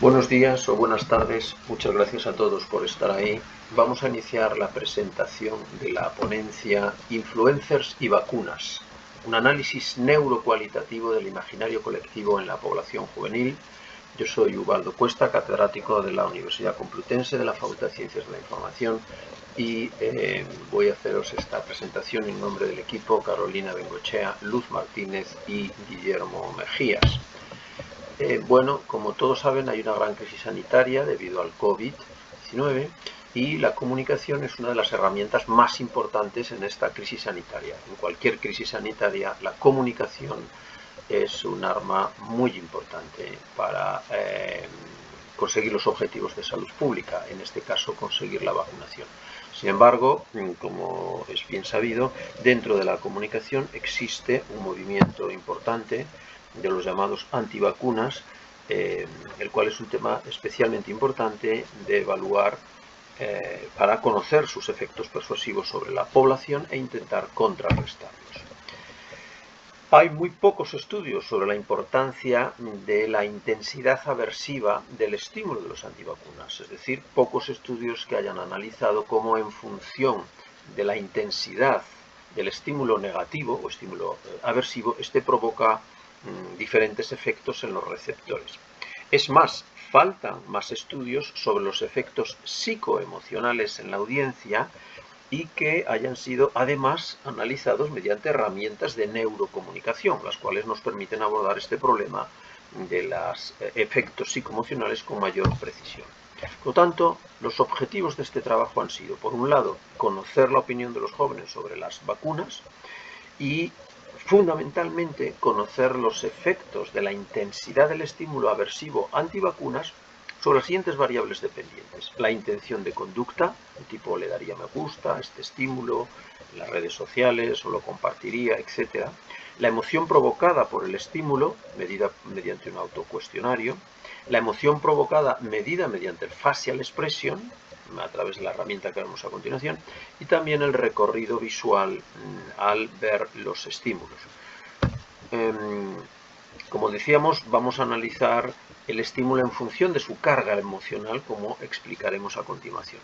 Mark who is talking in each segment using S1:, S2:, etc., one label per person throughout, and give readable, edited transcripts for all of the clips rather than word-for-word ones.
S1: Buenos días o buenas tardes, muchas gracias a todos por estar ahí. Vamos a iniciar la presentación de la ponencia Influencers y vacunas, un análisis neurocualitativo del imaginario colectivo en la población juvenil. Yo soy Ubaldo Cuesta, catedrático de la Universidad Complutense de la Facultad de Ciencias de la Información y voy a haceros esta presentación en nombre del equipo Carolina Bengochea, Luz Martínez y Guillermo Mejías. Bueno, como todos saben, hay una gran crisis sanitaria debido al COVID-19 y la comunicación es una de las herramientas más importantes en esta crisis sanitaria. En cualquier crisis sanitaria, la comunicación es un arma muy importante para conseguir los objetivos de salud pública, en este caso conseguir la vacunación. Sin embargo, como es bien sabido, dentro de la comunicación existe un movimiento importante de los llamados antivacunas, el cual es un tema especialmente importante de evaluar para conocer sus efectos persuasivos sobre la población e intentar contrarrestarlos. Hay muy pocos estudios sobre la importancia de la intensidad aversiva del estímulo de los antivacunas, es decir, pocos estudios que hayan analizado cómo en función de la intensidad del estímulo negativo o estímulo aversivo, provoca diferentes efectos en los receptores. Es más, faltan más estudios sobre los efectos psicoemocionales en la audiencia y que hayan sido además analizados mediante herramientas de neurocomunicación, las cuales nos permiten abordar este problema de los efectos psicoemocionales con mayor precisión. Por lo tanto, los objetivos de este trabajo han sido, por un lado, conocer la opinión de los jóvenes sobre las vacunas y fundamentalmente conocer los efectos de la intensidad del estímulo aversivo antivacunas sobre las siguientes variables dependientes: la intención de conducta, el tipo le daría me gusta a este estímulo en las redes sociales o lo compartiría, etc. La emoción provocada por el estímulo, medida mediante un autocuestionario. La emoción provocada medida mediante el facial expression, a través de la herramienta que veremos a continuación, y también el recorrido visual al ver los estímulos. Como decíamos, vamos a analizar el estímulo en función de su carga emocional, como explicaremos a continuación.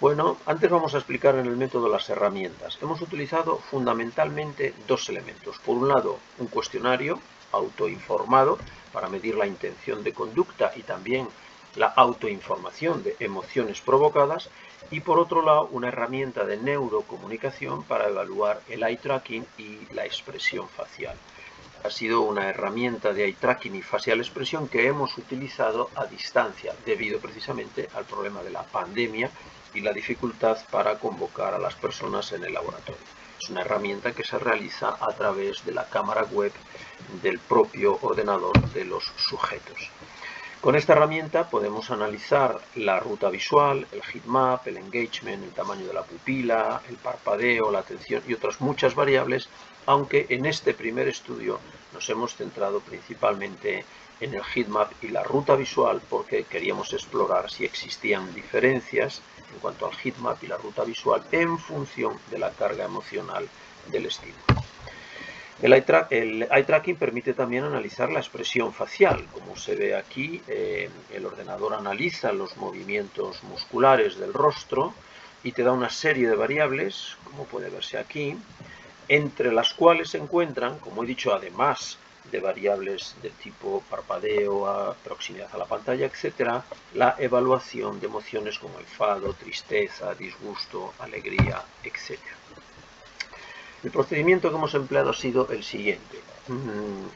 S1: Bueno, antes vamos a explicar en el método las herramientas. Hemos utilizado fundamentalmente dos elementos. Por un lado, un cuestionario autoinformado para medir la intención de conducta y también la autoinformación de emociones provocadas, y por otro lado una herramienta de neurocomunicación para evaluar el eye tracking y la expresión facial. Ha sido una herramienta de eye tracking y facial expresión que hemos utilizado a distancia debido precisamente al problema de la pandemia y la dificultad para convocar a las personas en el laboratorio. Es una herramienta que se realiza a través de la cámara web del propio ordenador de los sujetos. Con esta herramienta podemos analizar la ruta visual, el heatmap, el engagement, el tamaño de la pupila, el parpadeo, la atención y otras muchas variables, aunque en este primer estudio nos hemos centrado principalmente en el heatmap y la ruta visual porque queríamos explorar si existían diferencias en cuanto al heatmap y la ruta visual en función de la carga emocional del estímulo. El eye tracking permite también analizar la expresión facial. Como se ve aquí, el ordenador analiza los movimientos musculares del rostro y te da una serie de variables, como puede verse aquí, entre las cuales se encuentran, como he dicho, además de variables de tipo parpadeo, proximidad a la pantalla, etc., la evaluación de emociones como enfado, tristeza, disgusto, alegría, etc. El procedimiento que hemos empleado ha sido el siguiente.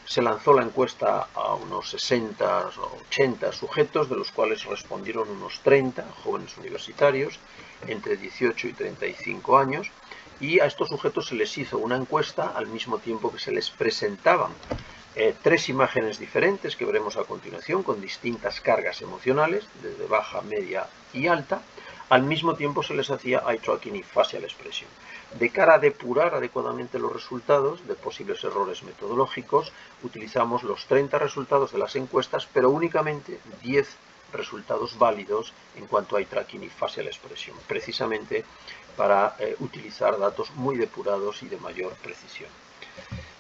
S1: Se lanzó la encuesta a unos 60 o 80 sujetos, de los cuales respondieron unos 30 jóvenes universitarios entre 18 y 35 años, y a estos sujetos se les hizo una encuesta al mismo tiempo que se les presentaban tres imágenes diferentes que veremos a continuación con distintas cargas emocionales, desde baja, media y alta. Al mismo tiempo se les hacía eye tracking y facial expression. De cara a depurar adecuadamente los resultados de posibles errores metodológicos, utilizamos los 30 resultados de las encuestas, pero únicamente 10 resultados válidos en cuanto a eye tracking y facial expression, precisamente para utilizar datos muy depurados y de mayor precisión.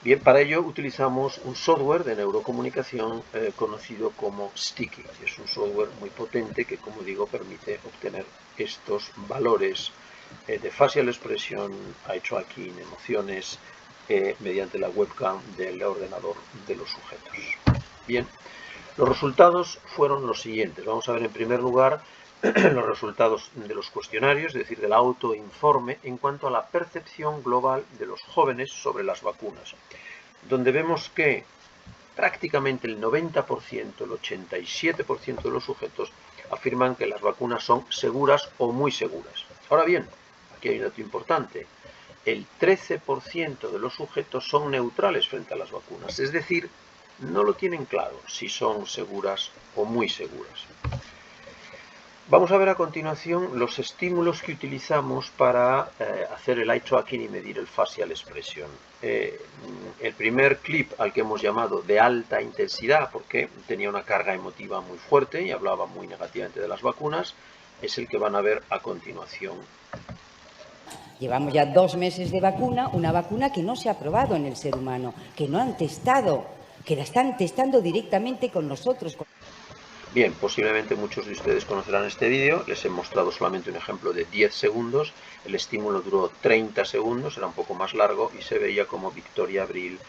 S1: Bien, para ello utilizamos un software de neurocomunicación conocido como Sticky. Es un software muy potente que, como digo, permite obtener estos valores de facial expression, eye tracking, emociones, mediante la webcam del ordenador de los sujetos. Bien, los resultados fueron los siguientes. Vamos a ver en primer lugar los resultados de los cuestionarios, es decir, del autoinforme en cuanto a la percepción global de los jóvenes sobre las vacunas, donde vemos que prácticamente el 90%, el 87% de los sujetos afirman que las vacunas son seguras o muy seguras. Ahora bien, aquí hay un dato importante. El 13% de los sujetos son neutrales frente a las vacunas, es decir, no lo tienen claro si son seguras o muy seguras. Vamos a ver a continuación los estímulos que utilizamos para hacer el eye tracking y medir el facial expression. El primer clip, al que hemos llamado de alta intensidad, porque tenía una carga emotiva muy fuerte y hablaba muy negativamente de las vacunas, es el que van a ver a continuación.
S2: Llevamos ya 2 meses de vacuna, una vacuna que no se ha probado en el ser humano, que no han testado, que la están testando directamente con nosotros.
S1: Bien, posiblemente muchos de ustedes conocerán este vídeo. Les he mostrado solamente un ejemplo de 10 segundos. El estímulo duró 30 segundos, era un poco más largo, y se veía como Victoria Abril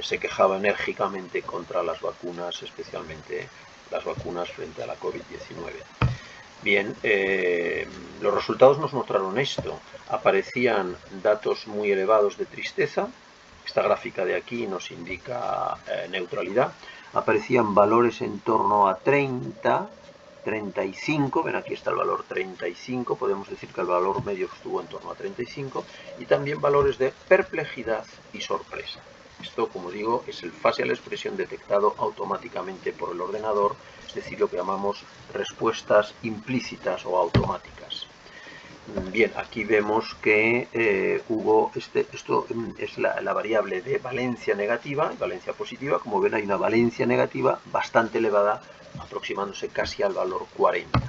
S1: se quejaba enérgicamente contra las vacunas, especialmente las vacunas frente a la COVID-19. Bien, los resultados nos mostraron esto. Aparecían datos muy elevados de tristeza. Esta gráfica de aquí nos indica neutralidad. Aparecían valores en torno a 30, 35, ven aquí está el valor 35, podemos decir que el valor medio estuvo en torno a 35, y también valores de perplejidad y sorpresa. Esto, como digo, es el facial expression detectado automáticamente por el ordenador, es decir, lo que llamamos respuestas implícitas o automáticas. Bien, aquí vemos que hubo, esto es la variable de valencia negativa y valencia positiva. Como ven, hay una valencia negativa bastante elevada, aproximándose casi al valor 40.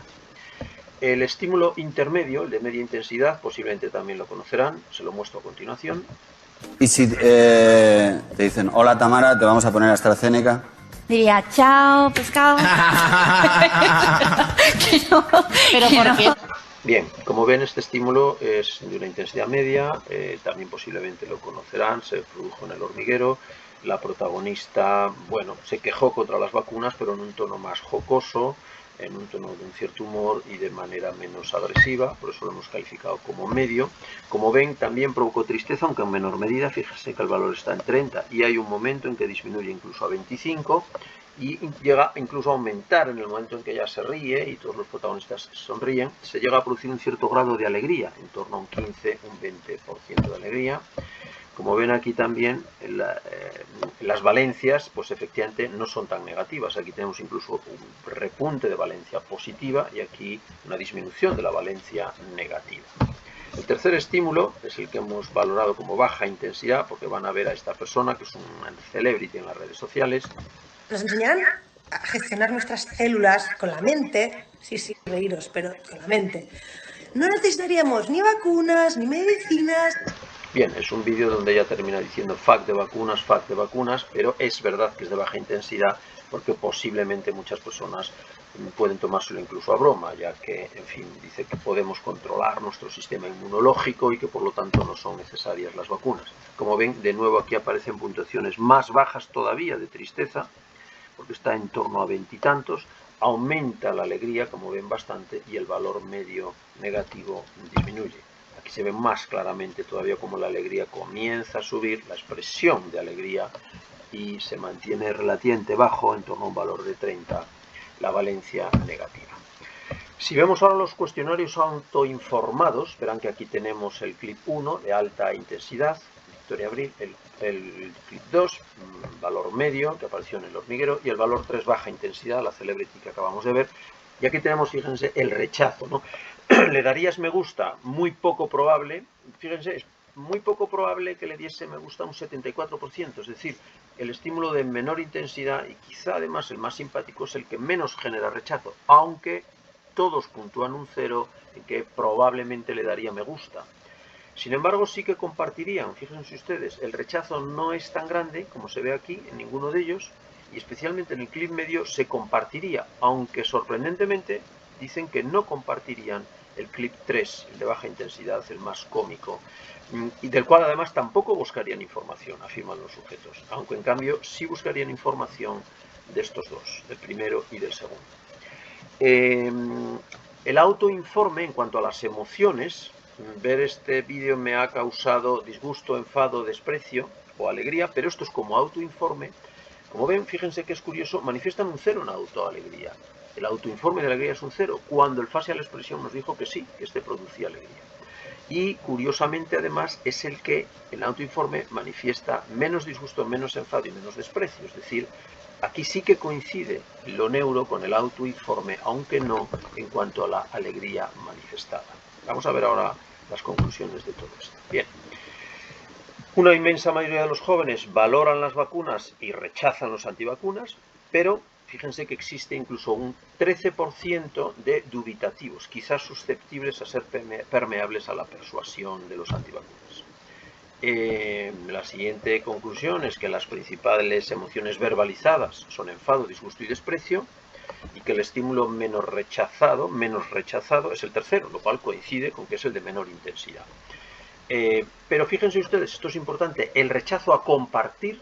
S1: El estímulo intermedio, el de media intensidad, posiblemente también lo conocerán, se lo muestro a continuación.
S3: Y si te dicen, hola Tamara, te vamos a poner AstraZeneca.
S4: Diría, chao, pescado. Pero ¿por qué?
S1: Bien, como ven, este estímulo es de una intensidad media, también posiblemente lo conocerán, se produjo en El Hormiguero. La protagonista, bueno, se quejó contra las vacunas, pero en un tono más jocoso, en un tono de un cierto humor y de manera menos agresiva, por eso lo hemos calificado como medio. Como ven, también provocó tristeza, aunque en menor medida. Fíjense que el valor está en 30 y hay un momento en que disminuye incluso a 25 y llega incluso a aumentar en el momento en que ella se ríe y todos los protagonistas sonríen. Se llega a producir un cierto grado de alegría, en torno a un 15, un 20% de alegría. Como ven aquí también, las valencias, pues efectivamente no son tan negativas. Aquí tenemos incluso un repunte de valencia positiva y aquí una disminución de la valencia negativa. El tercer estímulo es el que hemos valorado como baja intensidad, porque van a ver a esta persona, que es una celebrity en las redes sociales.
S5: Nos enseñarán a gestionar nuestras células con la mente, sí, reíros, pero con la mente. No necesitaríamos ni vacunas, ni medicinas.
S1: Bien, es un vídeo donde ella termina diciendo fact de vacunas, pero es verdad que es de baja intensidad porque posiblemente muchas personas pueden tomárselo incluso a broma, ya que, en fin, dice que podemos controlar nuestro sistema inmunológico y que por lo tanto no son necesarias las vacunas. Como ven, de nuevo aquí aparecen puntuaciones más bajas todavía de tristeza, porque está en torno a 20 y tantos, aumenta la alegría, como ven, bastante, y el valor medio negativo disminuye. Aquí se ve más claramente todavía cómo la alegría comienza a subir, la expresión de alegría, y se mantiene relativamente bajo, en torno a un valor de 30, la valencia negativa. Si vemos ahora los cuestionarios autoinformados, verán que aquí tenemos el clip 1 de alta intensidad, Victoria Abril, el clip 2, valor medio, que apareció en El Hormiguero, y el valor 3, baja intensidad, la celebrity que acabamos de ver. Y aquí tenemos, fíjense, el rechazo, ¿no? ¿Le darías me gusta? Muy poco probable. Fíjense, es muy poco probable que le diese me gusta un 74%, es decir, el estímulo de menor intensidad y quizá además el más simpático es el que menos genera rechazo, aunque todos puntúan un 0 en que probablemente le daría me gusta. Sin embargo, sí que compartirían, fíjense ustedes, el rechazo no es tan grande como se ve aquí en ninguno de ellos, y especialmente en el clip medio se compartiría, aunque sorprendentemente dicen que no compartirían el clip 3, el de baja intensidad, el más cómico, y del cual además tampoco buscarían información, afirman los sujetos, aunque en cambio sí buscarían información de estos dos, del primero y del segundo. El autoinforme en cuanto a las emociones, ver este vídeo me ha causado disgusto, enfado, desprecio o alegría, pero esto es como autoinforme. Como ven, fíjense que es curioso, manifiestan un 0 en autoalegría. El autoinforme de alegría es un 0, cuando el facial expression nos dijo que sí, que este producía alegría. Y curiosamente además es el que el autoinforme manifiesta menos disgusto, menos enfado y menos desprecio. Es decir, aquí sí que coincide lo neuro con el autoinforme, aunque no en cuanto a la alegría manifestada. Vamos a ver ahora las conclusiones de todo esto. Bien. Una inmensa mayoría de los jóvenes valoran las vacunas y rechazan los antivacunas, pero fíjense que existe incluso un 13% de dubitativos, quizás susceptibles a ser permeables a la persuasión de los antivacunas. La siguiente conclusión es que las principales emociones verbalizadas son enfado, disgusto y desprecio, y que el estímulo menos rechazado es el tercero, lo cual coincide con que es el de menor intensidad. Pero fíjense ustedes, esto es importante, el rechazo a compartir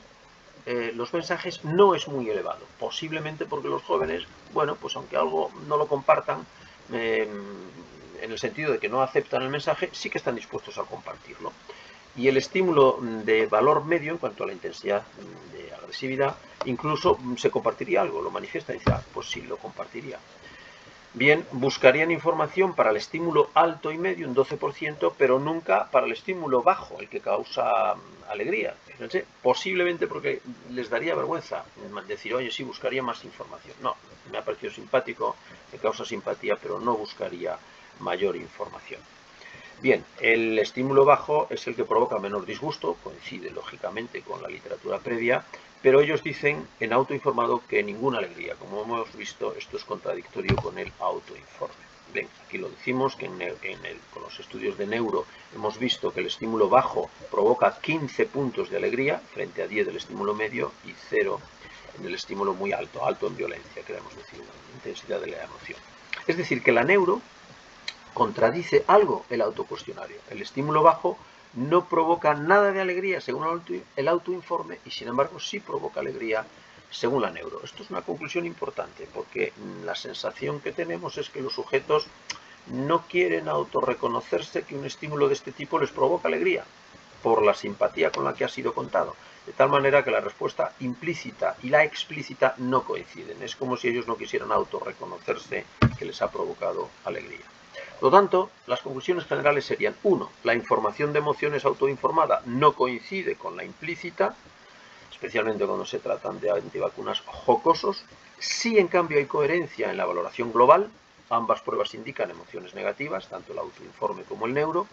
S1: los mensajes no es muy elevado, posiblemente porque los jóvenes, bueno, pues aunque algo no lo compartan, en el sentido de que no aceptan el mensaje, sí que están dispuestos a compartirlo. Y el estímulo de valor medio en cuanto a la intensidad de agresividad, incluso se compartiría algo, lo manifiesta y dice, pues sí, lo compartiría. Bien, buscarían información para el estímulo alto y medio, un 12%, pero nunca para el estímulo bajo, el que causa alegría. Fíjense, posiblemente porque les daría vergüenza decir, oye, sí, buscaría más información. No, me ha parecido simpático, me causa simpatía, pero no buscaría mayor información. Bien, el estímulo bajo es el que provoca menor disgusto, coincide lógicamente con la literatura previa, pero ellos dicen en autoinformado que ninguna alegría. Como hemos visto, esto es contradictorio con el autoinforme. Bien, aquí lo decimos que con los estudios de neuro hemos visto que el estímulo bajo provoca 15 puntos de alegría frente a 10 del estímulo medio y 0 en el estímulo muy alto, alto en violencia, queremos decir, en intensidad de la emoción. Es decir, que la neuro contradice algo el autocuestionario. El estímulo bajo no provoca nada de alegría según el autoinforme y sin embargo sí provoca alegría según la neuro. Esto es una conclusión importante porque la sensación que tenemos es que los sujetos no quieren autorreconocerse que un estímulo de este tipo les provoca alegría por la simpatía con la que ha sido contado. De tal manera que la respuesta implícita y la explícita no coinciden. Es como si ellos no quisieran autorreconocerse que les ha provocado alegría. Por lo tanto, las conclusiones generales serían: 1. La información de emociones autoinformada no coincide con la implícita, especialmente cuando se tratan de antivacunas jocosos. Sí, en cambio, hay coherencia en la valoración global. Ambas pruebas indican emociones negativas, tanto el autoinforme como el neuro.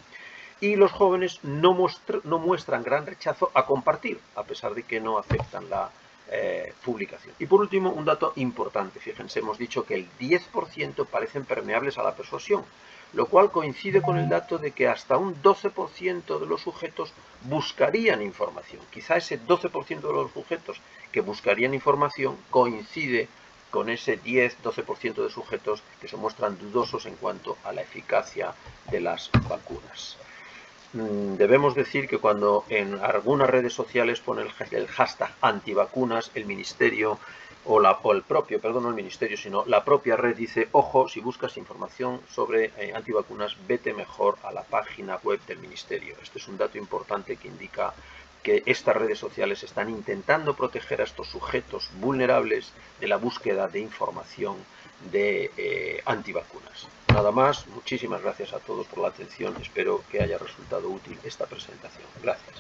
S1: Y los jóvenes no muestran gran rechazo a compartir, a pesar de que no aceptan la publicación. Y por último, un dato importante. Fíjense, hemos dicho que el 10% parecen permeables a la persuasión, lo cual coincide con el dato de que hasta un 12% de los sujetos buscarían información. Quizá ese 12% de los sujetos que buscarían información coincide con ese 10-12% de sujetos que se muestran dudosos en cuanto a la eficacia de las vacunas. Debemos decir que cuando en algunas redes sociales pone el hashtag antivacunas, el ministerio la propia red dice: ojo, si buscas información sobre antivacunas, vete mejor a la página web del ministerio. Este es un dato importante que indica que estas redes sociales están intentando proteger a estos sujetos vulnerables de la búsqueda de información de antivacunas. Nada más, muchísimas gracias a todos por la atención, espero que haya resultado útil esta presentación. Gracias.